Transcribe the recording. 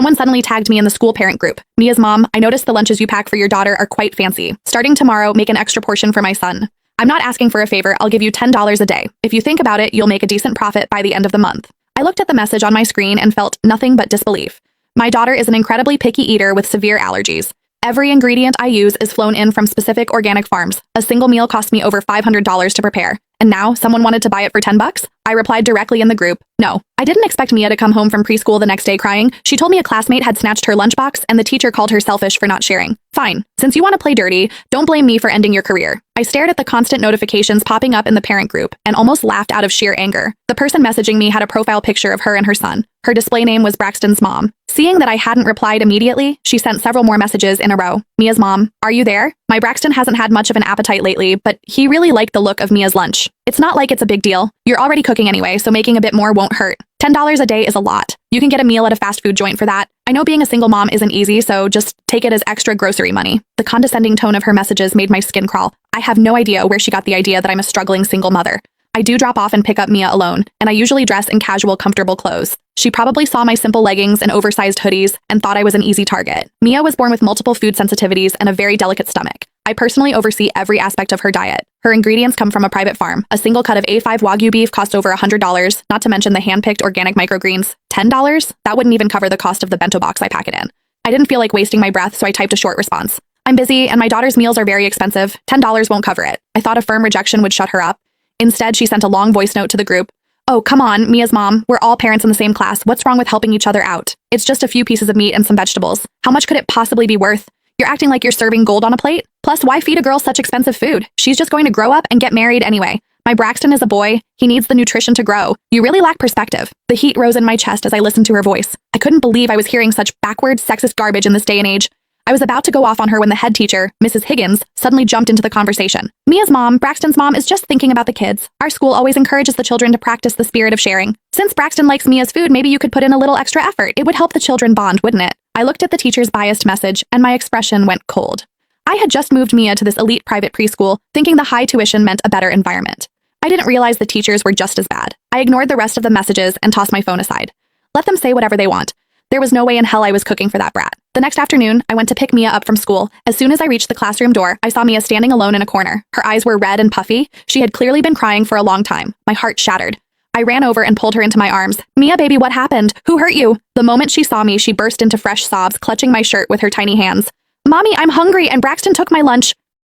Someone suddenly tagged me in the school parent group. Mia's mom, I noticed the lunches you pack for your daughter are quite fancy. Starting tomorrow, make an extra portion for my son. I'm not asking for a favor, I'll give you $10 a day. If you think about it, you'll make a decent profit by the end of the month. I looked at the message on my screen and felt nothing but disbelief. My daughter is an incredibly picky eater with severe allergies. Every ingredient I use is flown in from specific organic farms. A single meal cost me over $500 to prepare. And now someone wanted to buy it for $10? I replied directly in the group, no. I didn't expect Mia to come home from preschool the next day crying. She told me a classmate had snatched her lunchbox and the teacher called her selfish for not sharing. Fine. Since you want to play dirty, don't blame me for ending your career. I stared at the constant notifications popping up in the parent group and almost laughed out of sheer anger. The person messaging me had a profile picture of her and her son. Her display name was Braxton's mom. Seeing that I hadn't replied immediately, she sent several more messages in a row. Mia's mom, are you there? My Braxton hasn't had much of an appetite lately, but he really liked the look of Mia's lunch. It's not like it's a big deal. You're already cooking anyway, so making a bit more won't hurt. $10 a day is a lot. You can get a meal at a fast food joint for that. I know being a single mom isn't easy, so just take it as extra grocery money. The condescending tone of her messages made my skin crawl. I have no idea where she got the idea that I'm a struggling single mother. I do drop off and pick up Mia alone, and I usually dress in casual, comfortable clothes. She probably saw my simple leggings and oversized hoodies and thought I was an easy target. Mia was born with multiple food sensitivities and a very delicate stomach. I personally oversee every aspect of her diet. Her ingredients come from a private farm. A single cut of A5 Wagyu beef costs over $100, not to mention the hand-picked organic microgreens. $10? That wouldn't even cover the cost of the bento box I pack it in. I didn't feel like wasting my breath, so I typed a short response. I'm busy, and my daughter's meals are very expensive. $10 won't cover it. I thought a firm rejection would shut her up. Instead, she sent a long voice note to the group. Oh, come on, Mia's mom. We're all parents in the same class. What's wrong with helping each other out? It's just a few pieces of meat and some vegetables. How much could it possibly be worth? You're acting like you're serving gold on a plate? Plus, why feed a girl such expensive food? She's just going to grow up and get married anyway. My Braxton is a boy. He needs the nutrition to grow. You really lack perspective. The heat rose in my chest as I listened to her voice. I couldn't believe I was hearing such backward, sexist garbage in this day and age. I was about to go off on her when the head teacher, Mrs. Higgins, suddenly jumped into the conversation. Mia's mom, Braxton's mom, is just thinking about the kids. Our school always encourages the children to practice the spirit of sharing. Since Braxton likes Mia's food, maybe you could put in a little extra effort. It would help the children bond, wouldn't it? I looked at the teacher's biased message, and my expression went cold. I had just moved Mia to this elite private preschool, thinking the high tuition meant a better environment. I didn't realize the teachers were just as bad. I ignored the rest of the messages and tossed my phone aside. Let them say whatever they want. There was no way in hell I was cooking for that brat. The next afternoon, I went to pick Mia up from school. As soon as I reached the classroom door, I saw Mia standing alone in a corner. Her eyes were red and puffy. She had clearly been crying for a long time. My heart shattered. I ran over and pulled her into my arms. Mia, baby, what happened? Who hurt you? The moment she saw me, she burst into fresh sobs, clutching my shirt with her tiny hands. Mommy, I'm hungry and Braxton took my lunch.